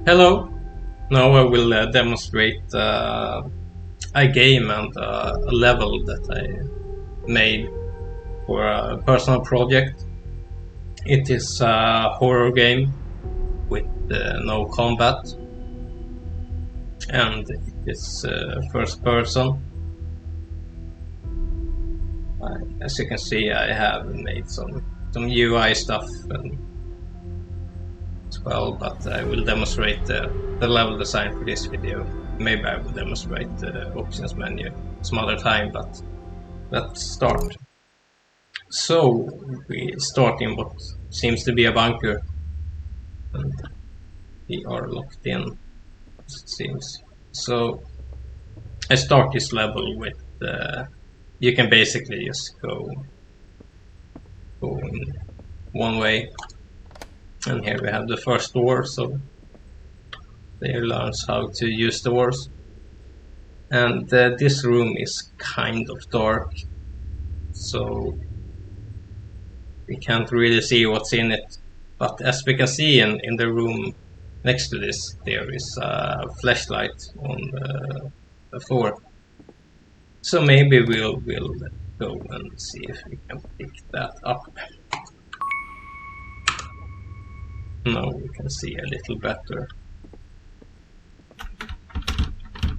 Hello! Now I will demonstrate a game and a level that I made for a personal project. It is a horror game with no combat, and it is first person. As you can see, I have made some UI stuff as well, but I will demonstrate the level design for this video. Maybe I will demonstrate the options menu some other time, but let's start. So we start in what seems to be a bunker, and we are locked in, it seems. So I start this level with you can basically just go in one way, and here we have the first door, so player learns how to use doors. And this room is kind of dark, so we can't really see what's in it. But as we can see in the room next to this, there is a flashlight on the floor. So maybe we'll go and see if we can pick that up. Now we can see a little better.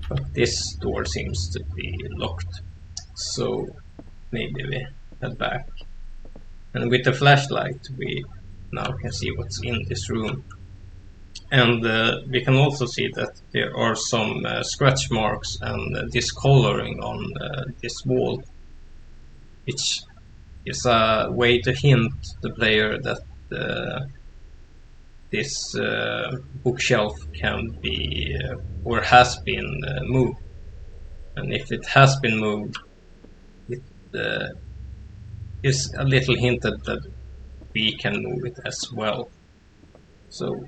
But this door seems to be locked. So maybe we head back. And with the flashlight we now can see what's in this room. And we can also see that there are some scratch marks and discoloring on this wall, which is a way to hint the player that this bookshelf can be or has been moved. And if it has been moved, it is a little hinted that we can move it as well. So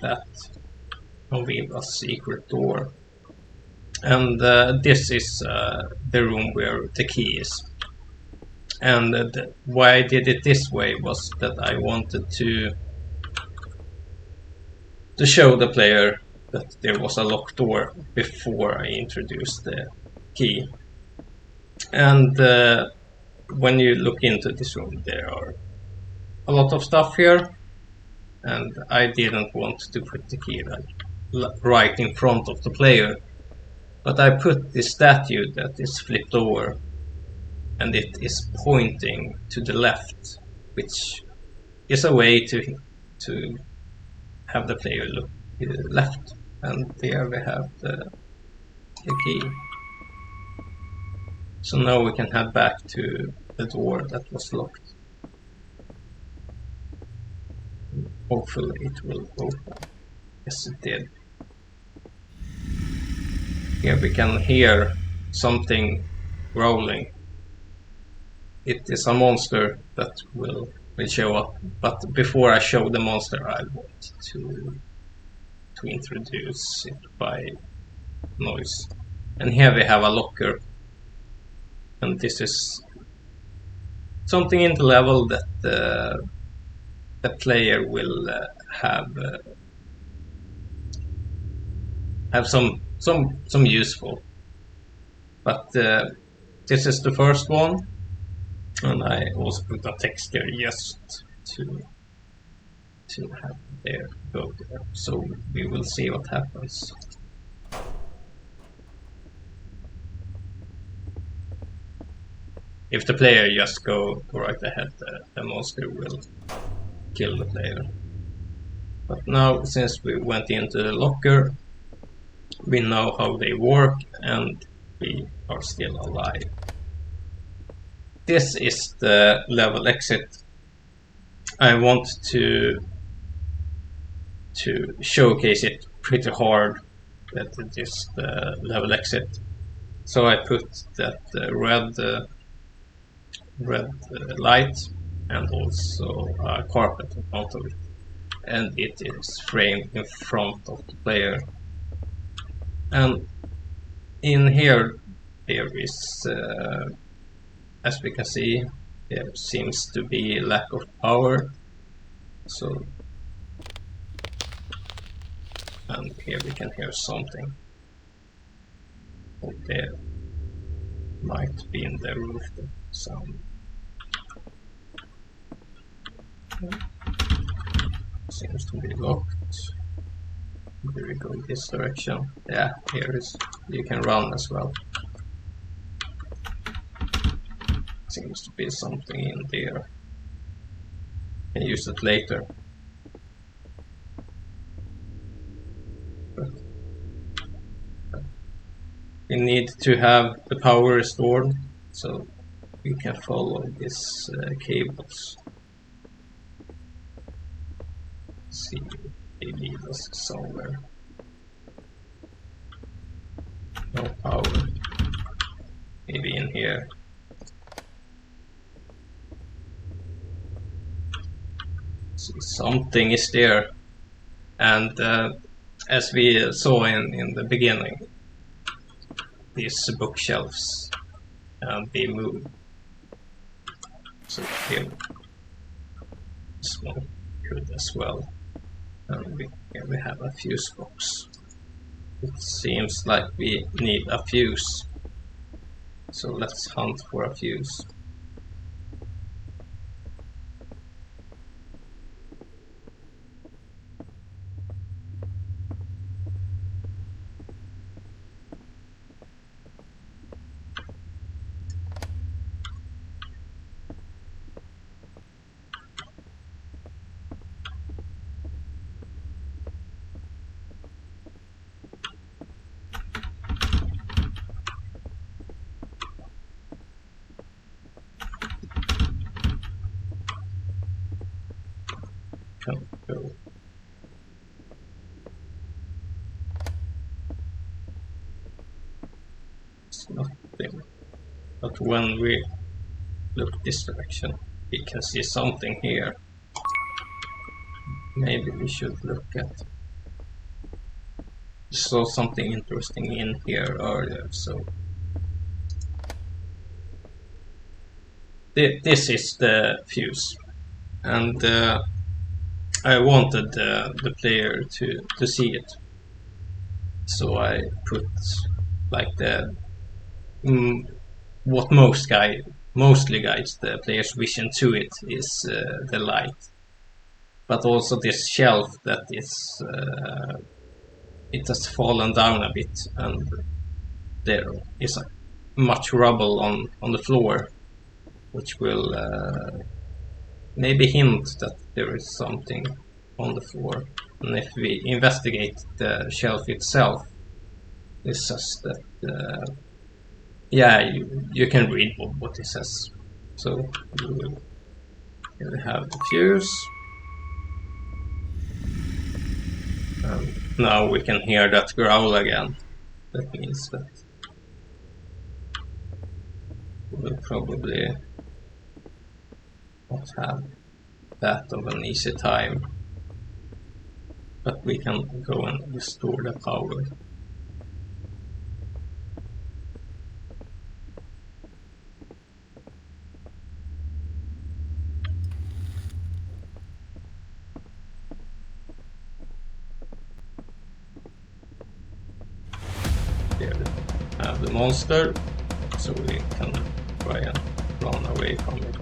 that revealed a secret door. And this is the room where the key is. And why I did it this way was that I wanted to show the player that there was a locked door before I introduced the key. And when you look into this room, there are a lot of stuff here, and I didn't want to put the key right in front of the player, but I put this statue that is flipped over, and it is pointing to the left, which is a way to have the player look left. And there we have the key. So now we can head back to the door that was locked. Hopefully it will open. Yes, it did. Here we can hear something growling. It is a monster that will show up. But before I show the monster, I want to introduce it by noise. And here we have a locker. And this is something in the level that the player will have some useful. But this is the first one, and I also put a text there just to have there go there. So we will see what happens. If the player just go right ahead, the monster will kill the player. But now, since we went into the locker, we know how they work, and we are still alive. This is the level exit. I want to showcase it pretty hard that it is the level exit. So I put that red light and also a carpet in front of it, and it is framed in front of the player. And in here there is, as we can see, there seems to be lack of power, so And here we can hear something. Oh, there might be in the roof sound. Seems to be locked. Do we go this direction? Yeah, here is. You can run as well. Seems to be something in there. Can use it later. But we need to have the power restored, so we can follow these cables. Let's see, they lead us somewhere. No power. Maybe in here. See, something is there, and as we saw in the beginning, these bookshelves be moved. So here, this one could as well. And here we have a fuse box. It seems like we need a fuse. So let's hunt for a fuse. Can't go. It's nothing. But when we look this direction, we can see something here. Maybe we should look at. Saw something interesting in here earlier, so this is the fuse, and I wanted the player to see it, so I put like the what mostly guides the player's vision to it is the light, but also this shelf that is it has fallen down a bit, and there is much rubble on the floor, which will maybe hint that there is something on the floor. And if we investigate the shelf itself, it says that yeah, you can read what it says. So we will here have the fuse. Now we can hear that growl again. That means that we'll probably not have that of an easy time, but we can go and restore the power. Here we have the monster, so we can try and run away from it.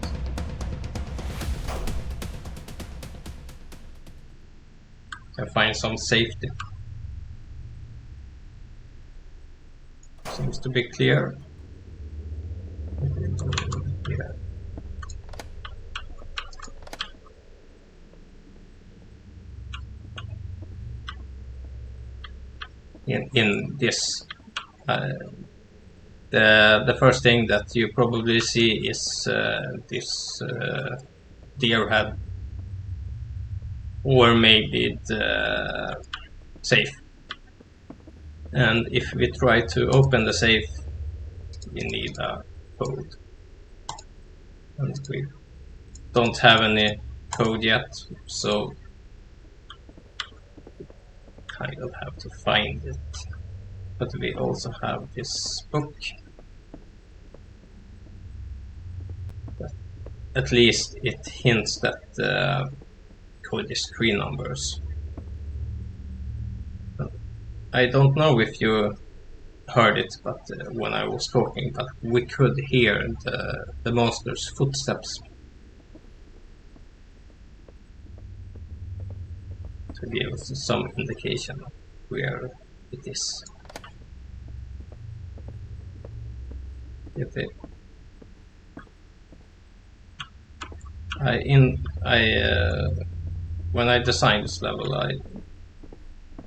Can find some safety. Seems to be clear. Yeah. In this, the first thing that you probably see is this deer head, or maybe the safe. And if we try to open the safe, we need a code, and we don't have any code yet, so kind of have to find it. But we also have this book. At least it hints that the code is 3 numbers. I don't know if you heard it, but when I was talking, but we could hear the monster's footsteps to give us some indication of where it is. If it, when I designed this level,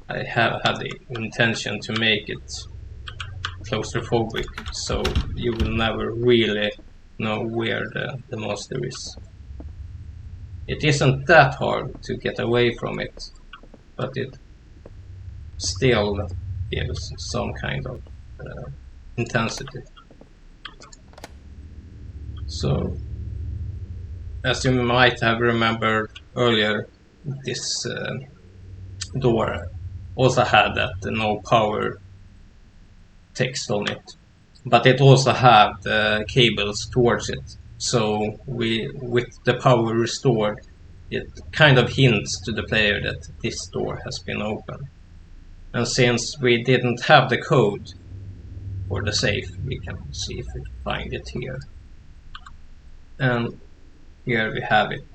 I have had the intention to make it claustrophobic, so you will never really know where the monster is. It isn't that hard to get away from it, but it still gives some kind of intensity. So, as you might have remembered earlier, this door also had that no power text on it, but it also had cables towards it. So with the power restored, it kind of hints to the player that this door has been opened. And since we didn't have the code for the safe, we can see if we can find it here. And here we have it,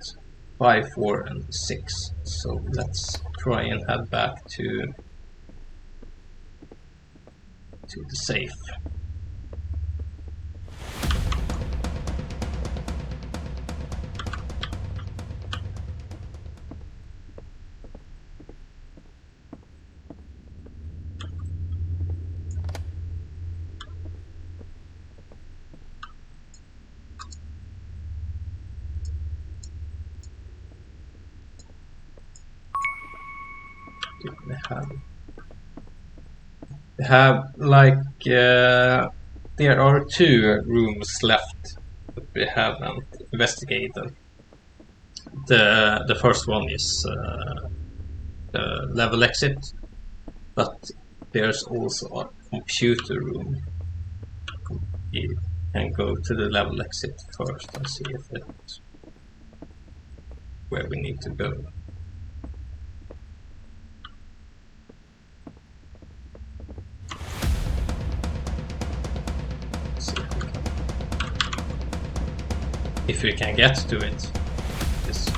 5, 4, and 6. So let's try and head back to the safe. We have like there are 2 rooms left that we haven't investigated. The first one is the level exit, but there's also a computer room. You can go to the level exit first and see if it's where we need to go. If we can get to it. Yes.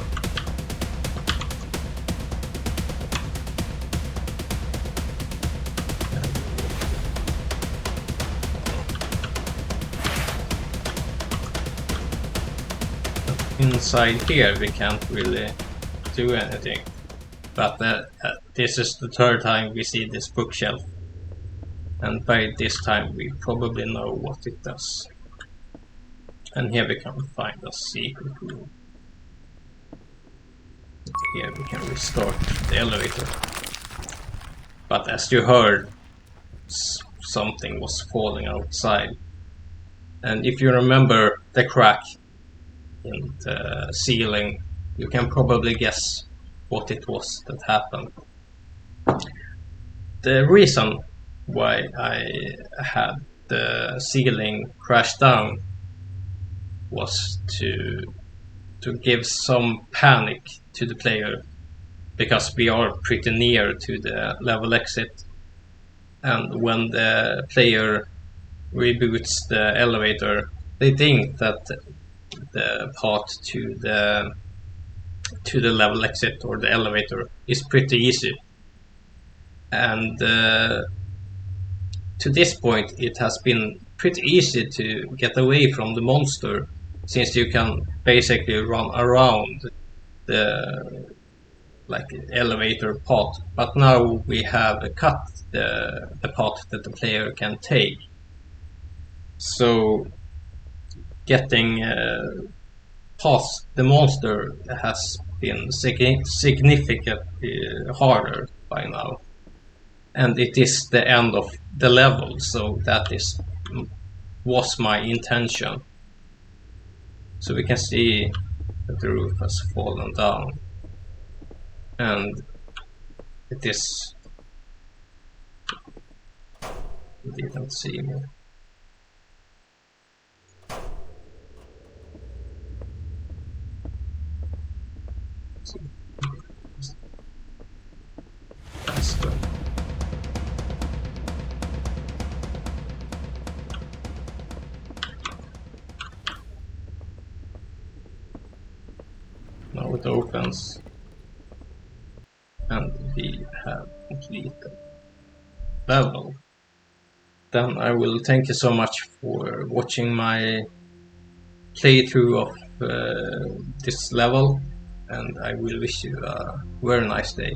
Inside here we can't really do anything, but this is the 3rd time we see this bookshelf, and by this time we probably know what it does. And here we can find a secret room. Here we can restart the elevator. But as you heard, something was falling outside. And if you remember the crack in the ceiling, you can probably guess what it was that happened. The reason why I had the ceiling crash down was to give some panic to the player, because we are pretty near to the level exit, and when the player reboots the elevator, they think that the path to the level exit or the elevator is pretty easy, and to this point it has been pretty easy to get away from the monster, since you can basically run around the elevator path. But now we have cut the path that the player can take, so getting past the monster has been significantly harder by now, and it is the end of the level, so that was my intention. So we can see that the roof has fallen down, and it is... It didn't see me. Faster. it opens, and we have completed level. Then I will thank you so much for watching my playthrough of this level, and I will wish you a very nice day.